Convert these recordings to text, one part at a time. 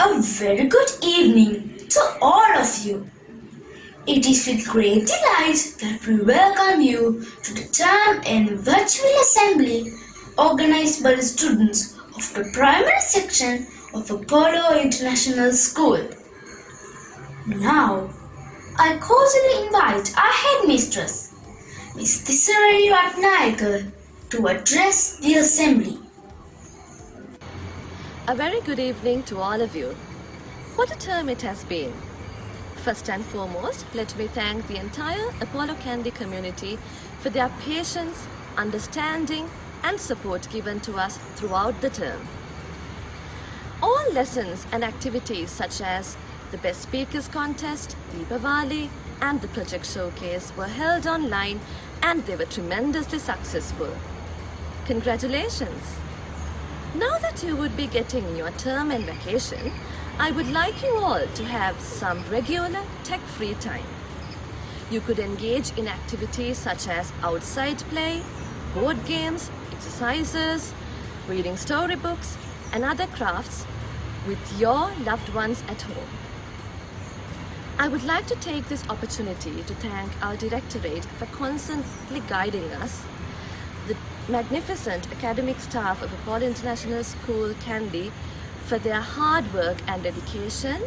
A very good evening to all of you. It is with great delight that we welcome you to the term in virtual assembly organized by the students of the primary section of Apollo International School. Now, I cordially invite our headmistress, Miss Tisarani Ratnayakar, to address the assembly. A very good evening to all of you. What a term it has been. First and foremost, let me thank the entire Apollo Kandy community for their patience, understanding and support given to us throughout the term. All lessons and activities such as the Best Speakers Contest, Deepavali and the Project Showcase were held online and they were tremendously successful. Congratulations! Now that you would be getting your term and vacation, I would like you all to have some regular tech-free time. You could engage in activities such as outside play, board games, exercises, reading storybooks, and other crafts with your loved ones at home. I would like to take this opportunity to thank our Directorate for constantly guiding us, the magnificent academic staff of Apollo International School, Kandy, for their hard work and dedication,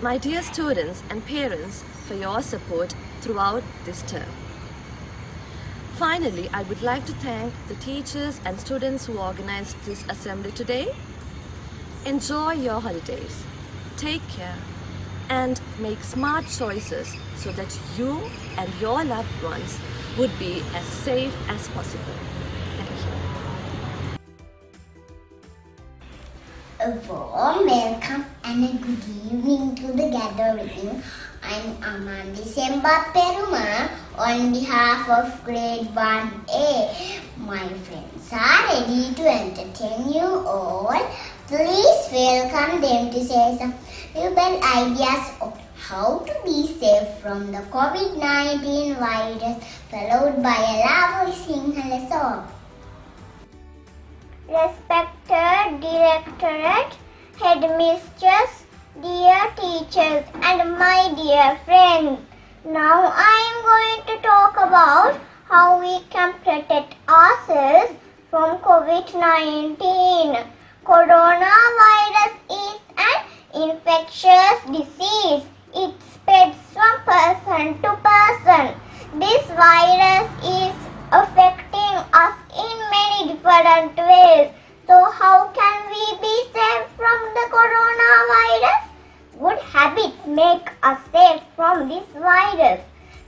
my dear students and parents for your support throughout this term. Finally, I would like to thank the teachers and students who organized this assembly today. Enjoy your holidays, take care, and make smart choices so that you and your loved ones would be as safe as possible. Thank you. A warm welcome and a good evening to the gathering. I'm Amandi Sembat Peruma on behalf of grade 1A. My friends are ready to entertain you all. Please welcome them to share some valuable ideas of how to be safe from the COVID-19 virus, followed by a lovely Sinhala song. Respected Directorate, Headmistress, dear teachers and my dear friends, now I am going to talk about how we can protect ourselves from COVID-19. Coronavirus is an infectious disease. It spreads from person to person. This virus is affecting us in many different ways. So how can we be safe from the coronavirus? Good habits make us safe from this virus.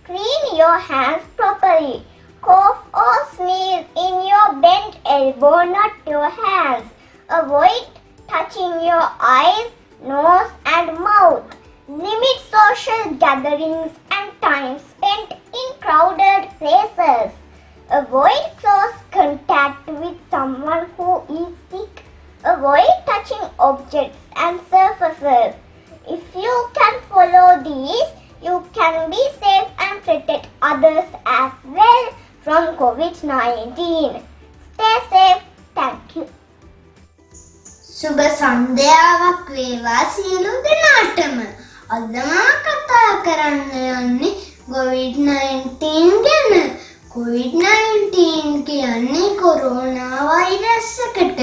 Clean your hands properly. Cough or sneeze in your bent elbow, not your hands. Avoid touching your eyes, nose and mouth. Limit social gatherings and time spent in crowded places. Avoid close contact with someone who is sick. Avoid touching objects and surfaces. If you can follow these, you can be safe and protect others as well from COVID-19. Stay safe. Thank you. සුබ සන්ධ්‍යාවක් වේවා සියලු දෙනාටම. අද මම කතා කරන්න යන්නේ COVID-19 ගැන. COVID-19 කියන්නේ කොරෝනා වෛරස් එකට.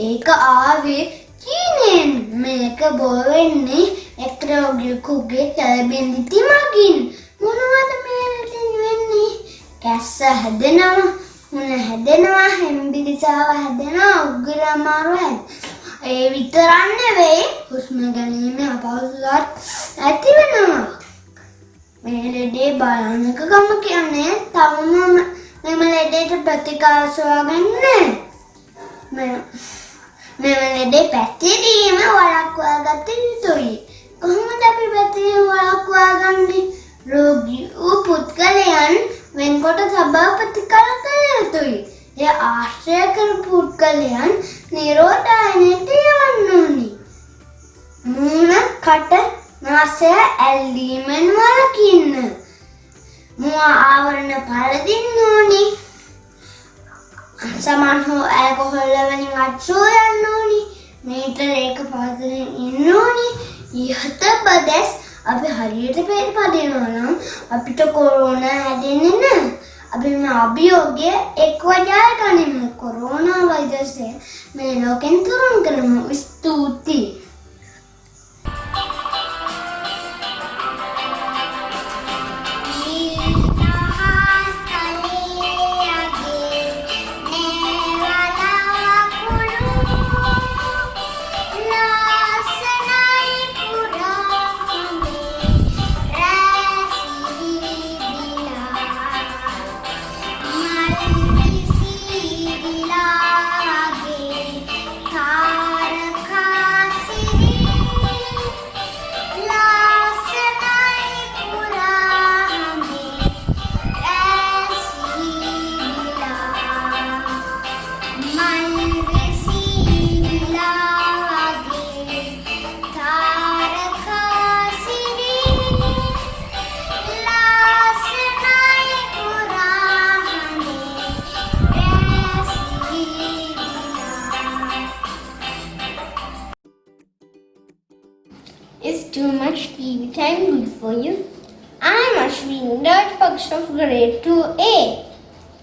ඒක ආවේ චීනෙන්. මේක බෝ වෙන්නේ එක් රෝගියෙකුගේ කැලබින්දිති මගින්. මොනවද මේකෙන් වෙන්නේ? කැස්ස හැදෙනවා, මුණ හැදෙනවා, හෙම්බිරිසාව හැදෙනවා, උග්‍ර අමාරු හැදෙනවා. ඒ විතරක් නෙවෙයි හුස්ම ගැනීමේ අපහසුතාවක් ඇති වෙනවා. මේ ලෙඩේ භයානකකම කියන්නේ තවම මෙම ලෙඩේට ප්‍රතිකාර සොයාගන්නේ නැහැ. මෙම ලෙඩේ පැතිරීම වළක්වා ගත යුතුයි. කොහොමද අපි පැතිරීම වළක්වා ගන්නේ? රෝගී වූ පුද්ගලයන් වෙන්කොට සබා ප්‍රතිකාර කළ යුතුයි. එය ආශ්‍රය කරපු පුද්ගලයන් නිරෝධායනයට යවන්න ඕනි. මුණ, කට, නාසය ඇල්ලීමෙන් වළකින්න. මුව ආවරණ පළදින්න ඕනි. සමන් හෝ ඇල්කොහොල් වලින් අත් සෝයන්න ඕනි. මේට ඒක පාදයෙන් ඉන්නෝනි. ඉහත බදස් අපි හරියට පෙර පදිනවා නම් අපිට කොරෝනා හැදෙන්නේ නැහැ. අපි මේ අභියෝගය එක්ව ජය ගනිමු. කොරෝනා වෛරසය මේ ලෝකෙන් තුරුන් කරමු. ස්තුතියි. Is too much TV time good for you? I'm Ashwin, third function of grade 2A.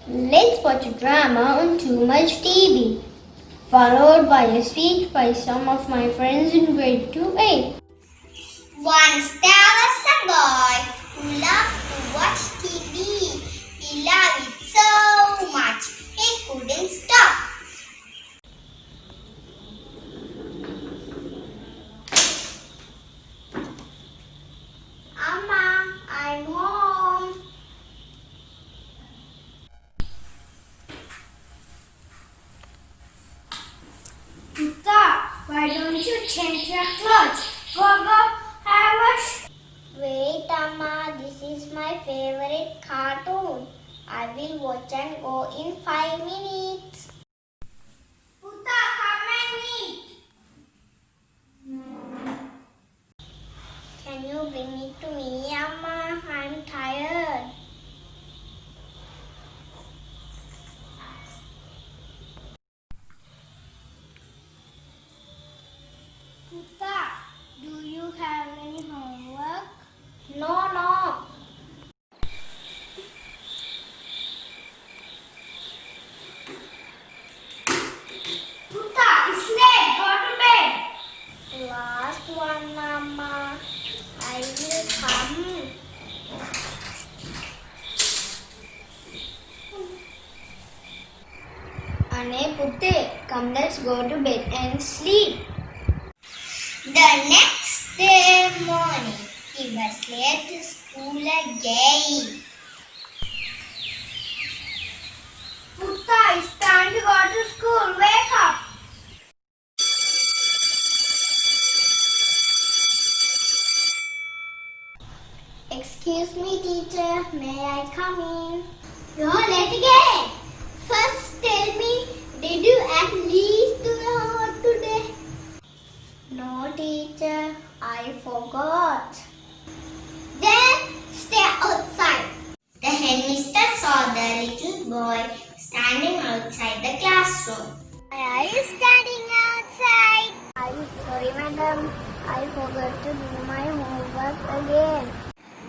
Let's watch a drama on Too Much TV, followed by a speech by some of my friends in grade 2A. Once there was a boy who loved to watch TV. He loved it so much he couldn't stop. Amma, I'm home. Putta, why don't you change your clothes? Go, have a Wait, Amma, this is my favorite cartoon. I will watch and go in 5 minutes. Putta, come and eat. Can you bring it to me, Amma? I'm tired. Putta, do you have any homework? No. Putta, it's late. Go to bed. Last one, Mama. I will come. Ane Putte, come let's go to bed and sleep. The next day morning, he was late to school again. Putta, it's time to go to school. Wake up. Excuse me, teacher. May I come in? You're late again. First, tell me, did you at least do your homework today? No, teacher. I forgot. Then, stay outside. The headmistress saw the little boy standing outside the classroom. Why are you standing outside? I'm sorry, madam. I forgot to do my homework again.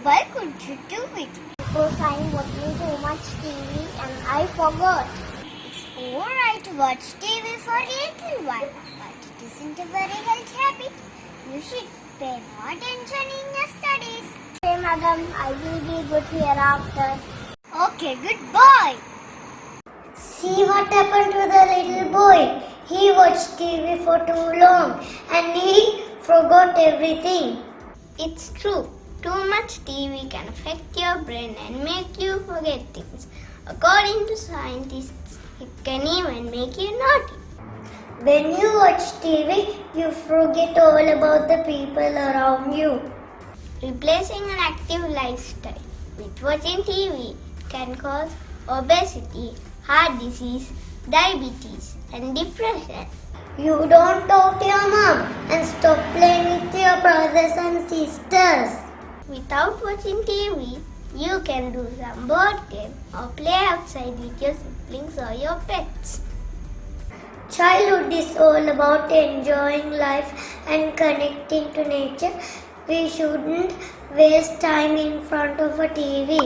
Why couldn't you do it? Because I'm watching too much TV and I forgot. It's alright to watch TV for a little while, but it isn't a very healthy habit. You should pay more attention in your studies. Okay, madam, I will be good hereafter. Okay, good boy. See what happened to the little boy. He watched TV for too long and he forgot everything. It's true. Too much TV can affect your brain and make you forget things. According to scientists, it can even make you naughty. When you watch TV, you forget all about the people around you. Replacing an active lifestyle with watching TV can cause obesity, heart disease, diabetes, and depression. You don't talk to your mom and stop playing with your brothers and sisters. Without watching TV, you can do some board game or play outside with your siblings or your pets. Childhood is all about enjoying life and connecting to nature. We shouldn't waste time in front of a TV.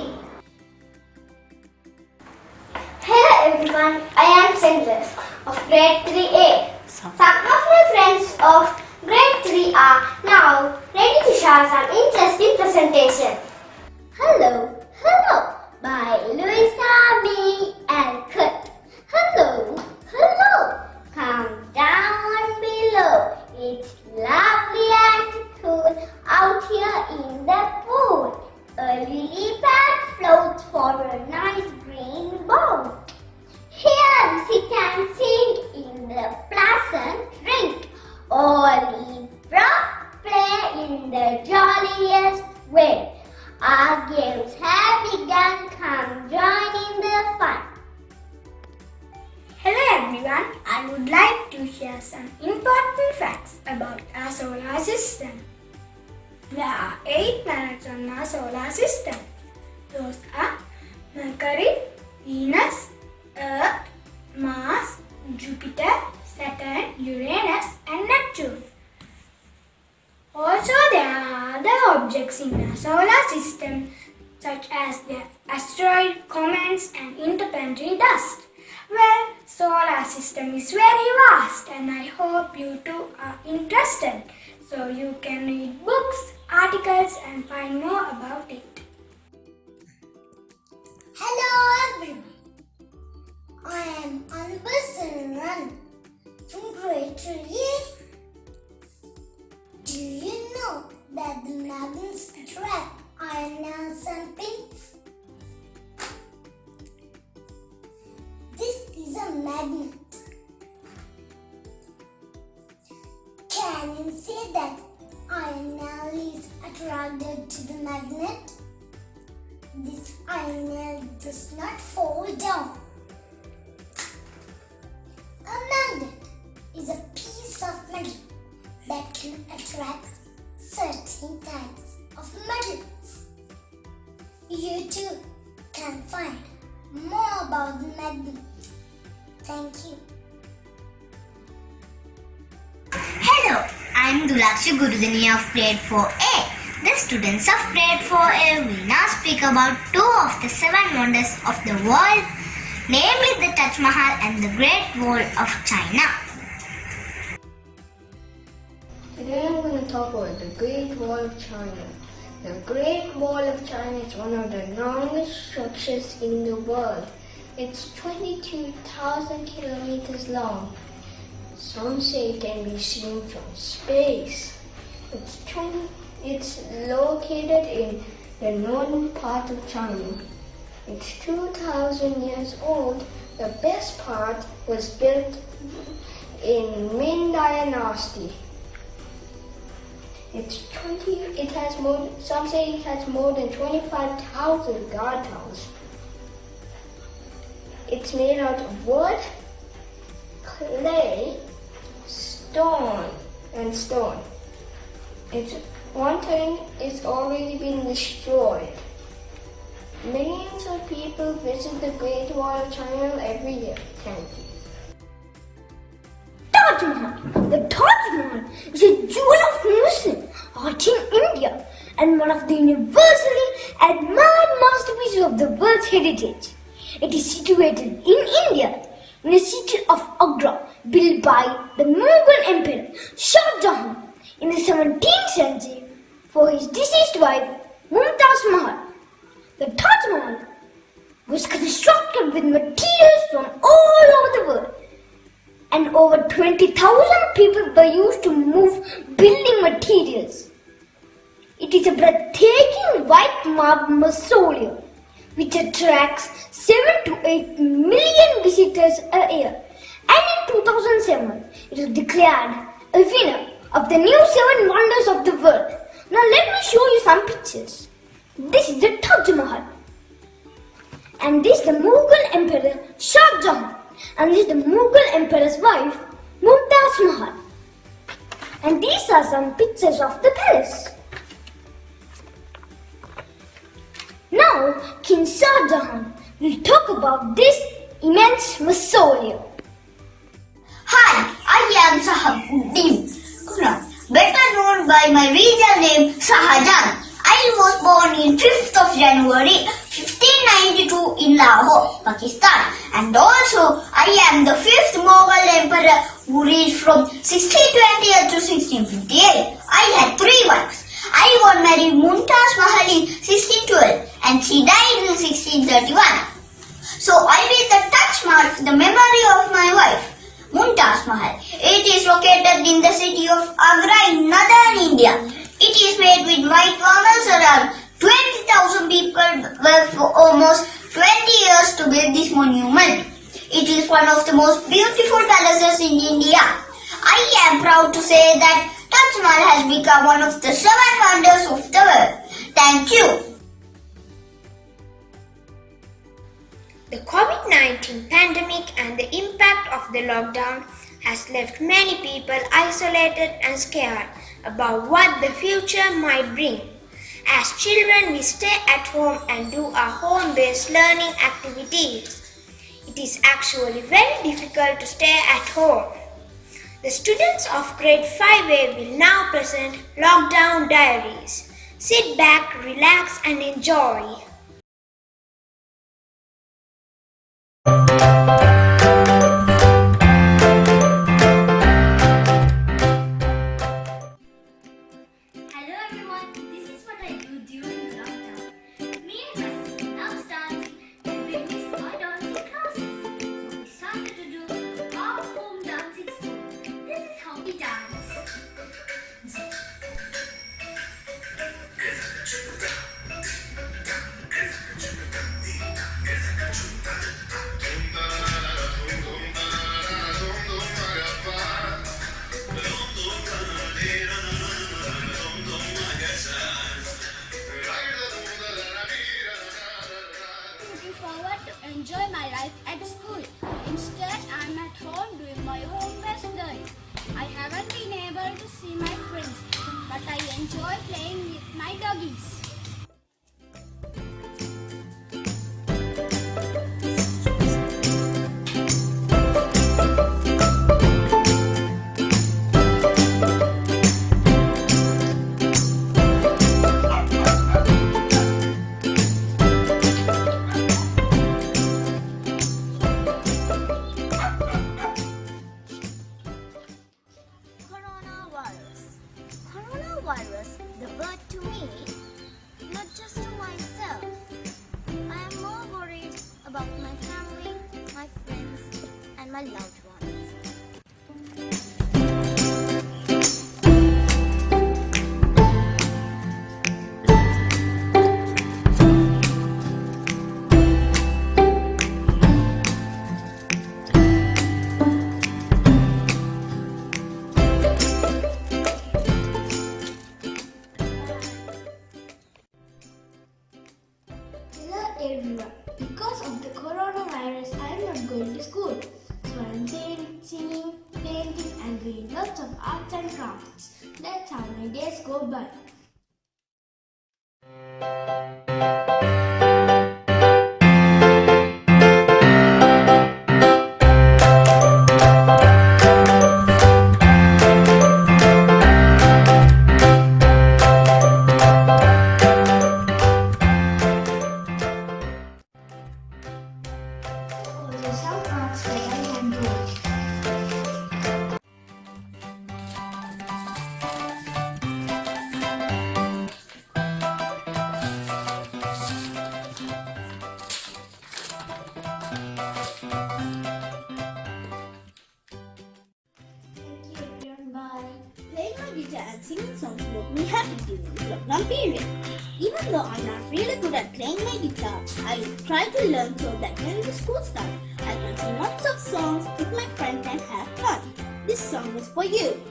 Hello everyone, I am Sindhar of grade 3A. Some of my friends of grade 3 are now ready to share some interesting presentation. Hello, by Louisa B. Alcott. Hello, come down below. It's lovely and cool out here in the pool. A lily pad floats for a nice green bowl. Here we sit and sing in the pleasant drink. All leapfrog play in the jolliest way. Our games have begun, come join in the fun. Hello everyone, I would like to share some important facts about our solar system. There are 8 planets on our solar system. Those are Mercury, Venus, Earth, Mars, Jupiter, Saturn, Uranus and Neptune. Also, there are other objects in our solar system such as the asteroid, comets and interplanetary dust. Well, solar system is very vast and I hope you too are interested. So you can read books, articles and find more about it. Hello everyone, I am Anbassaran from grade 3A. Do you know that the magnets attract ions and pins? This is a magnet. Can you say that ionel is attracted to the magnet? This ionel does not fall down. A magnet is a piece of metal that can attract certain types of metals. You too can find more about the magnet. Thank you. Hello, I am Dulakshi Gurudani of grade 4A. The students of grade 4A will now speak about 2 of the 7 wonders of the world, namely the Taj Mahal and the Great Wall of China. Today I'm going to talk about the Great Wall of China. The Great Wall of China is one of the longest structures in the world. It's 22,000 kilometers long. Some say it can be seen from space. It's located in the northern part of China. It's 2,000 years old. The best part was built in Ming Dynasty. Some say it has more than 25,000 guard towers. It's made out of wood, clay, stone. One thing is already been destroyed. Millions of people visit the Great Wall of China every year. Kandy. Taj Mahal. The Taj Mahal is a jewel of Muslim art in India and one of the universally admired masterpieces of the world's heritage. It is situated in India, in the city of Agra, built by the Mughal Emperor Shah Jahan in the 17th century for his deceased wife Mumtaz Mahal. The Taj Mahal was constructed with materials from all over the world, and over 20,000 people were used to move building materials. It is a breathtaking white marble mausoleum which attracts 7 to 8 million visitors a year. And in 2007, it was declared a winner of the new 7 wonders of the world. Now let me show you some pictures. This is the Taj Mahal. And this is the Mughal Emperor Shah Jahan. And this is the Mughal Emperor's wife Mumtaz Mahal. And these are some pictures of the palace. Now King Shah Jahan will talk about this immense mausoleum. Hi, Salahuddin Quran, better known by my real name Shahjahan. I was born in 5th of January 1592 in Lahore, Pakistan, and also I am the 5th Mughal emperor who ruled from 1628 to 1658. I had 3 wives. I got married Mumtaz Mahal in 1612 and she died in 1631. So I made the Taj Mahal for the memory of my wife, Mumtaz Mahal. It is located in the city of Agra in northern India. It is made with white marbles. Around 20,000 people worked for almost 20 years to build this monument. It is one of the most beautiful palaces in India. I am proud to say that Taj Mahal has become one of the 7 wonders of the world. Thank you. The COVID-19 pandemic and the impact of the lockdown has left many people isolated and scared about what the future might bring. As children, we stay at home and do our home-based learning activities. It is actually very difficult to stay at home. The students of grade 5A will now present Lockdown Diaries. Sit back, relax and enjoy. Hello everyone, this is what I do during the lockdown. Me and my sister love dancing and we miss our dancing classes. So we started to do our home dancing school. This is how we dance. Looking forward to enjoy my life at school. Instead, I'm at home doing my home-based learning. I haven't been able to see my friends, but I enjoy playing with my doggies. Coronavirus, the word to me, not just to myself. I am more worried about my family, my friends, and my loved ones. Hello everyone. Because of the coronavirus, I am not going to school. So I am singing, painting and doing lots of arts and crafts. That's how my days go by. Also some arts that I can do. Thank you everyone. Bye. Playing my guitar and singing songs make me happy during the lockdown period. Even though I'm not really good at playing my guitar, I try to learn so that when the school starts, I can sing lots of songs with my friends and have fun. This song is for you.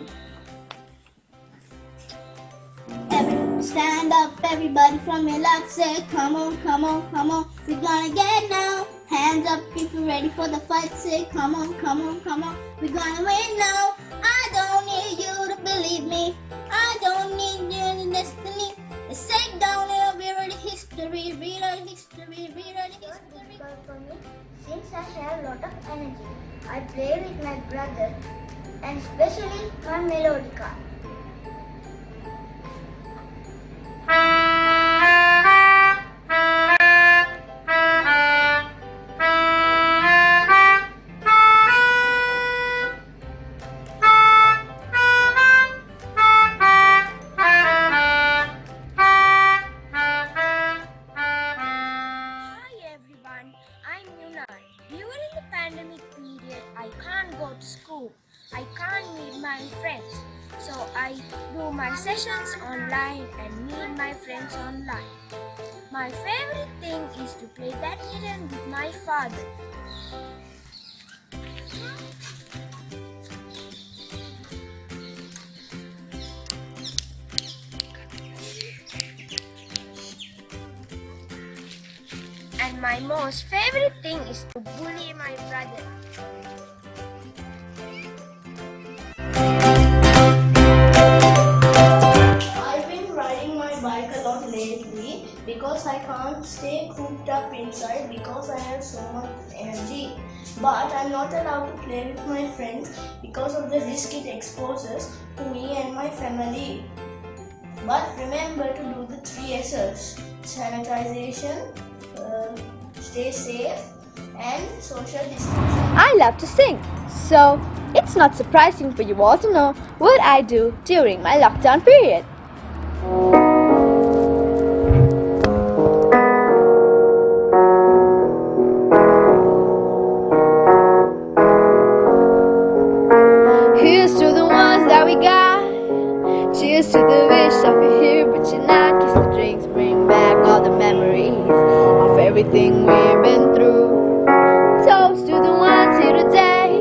Everyone stand up, everybody from your lap, say come on, come on, come on, we're gonna get now. Hands up if you're ready for the fight, say come on, come on, come on, we're gonna win now. I don't need you to believe me, I don't need you to destiny. Let's sit down and read history, read our history, read our history. Difficult for me since I have a lot of energy. I play with my brother and especially my melodica. During the pandemic period, I can't go to school. I can't meet my friends. So I do my sessions online and meet my friends online. My favorite thing is to play badminton with my father. And my most favorite thing is to bully my brother. I've been riding my bike a lot lately because I can't stay cooped up inside because I have so much energy. But I'm not allowed to play with my friends because of the risk it exposes to me and my family. But remember to do the 3 S's: sanitization, stay safe, and social distancing. I love to sing, so it's not surprising for you all to know what I do during my lockdown period. Here's to the ones that we got. Cheers to the wish of you here, but you're not. Kiss the drinks, bring back all the memories of everything we've been through. Toast to the ones here today.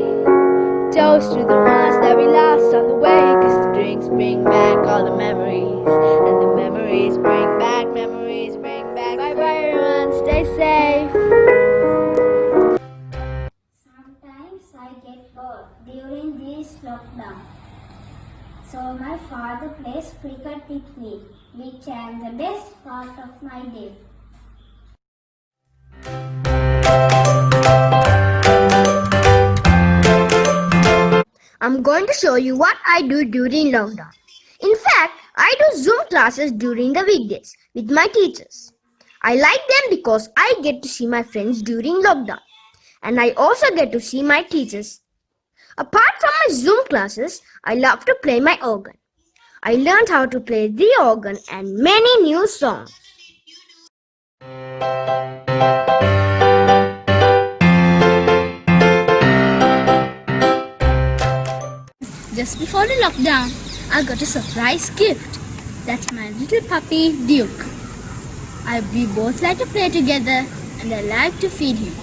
Toast to the ones that we lost on the way. Cause the drinks bring back all the memories, and the memories bring back, memories bring back. Bye bye everyone, stay safe. Sometimes I get bored during this lockdown. So my father plays cricket with me, which is the best part of my day. I'm going to show you what I do during lockdown. In fact, I do Zoom classes during the weekdays with my teachers. I like them because I get to see my friends during lockdown, and I also get to see my teachers. Apart from my Zoom classes, I love to play my organ. I learned how to play the organ and many new songs. Just before the lockdown, I got a surprise gift. That's my little puppy, Duke. We both like to play together and I like to feed him.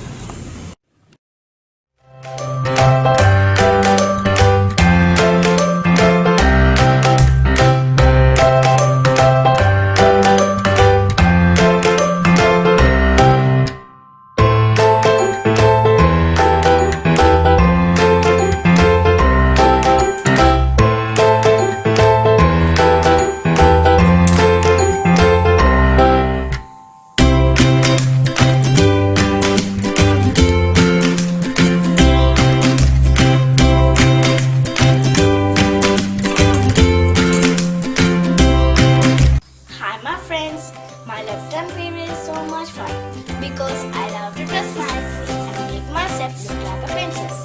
Hi my friends, my lockdown period is so much fun because I love to dress nicely and make myself look like a princess.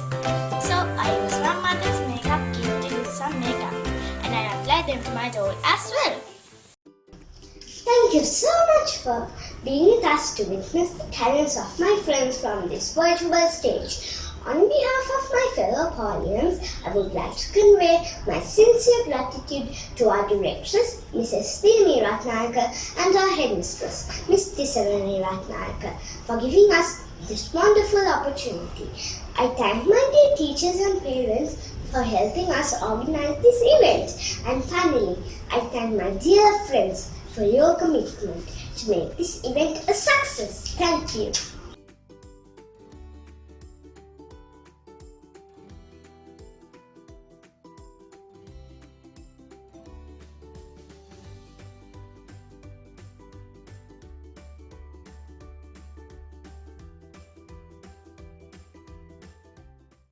So I use my mother's makeup kit to use some makeup and I apply them to my doll as well. Thank you so much for being with us to witness the talents of my friends from this virtual stage. On behalf of my fellow Paulians, I would like to convey my sincere gratitude to our directress, Mrs. Thilmi Ratnayaka, and our headmistress, Miss Tisarani Ratnayaka, for giving us this wonderful opportunity. I thank my dear teachers and parents for helping us organize this event. And finally, I thank my dear friends for your commitment to make this event a success. Thank you.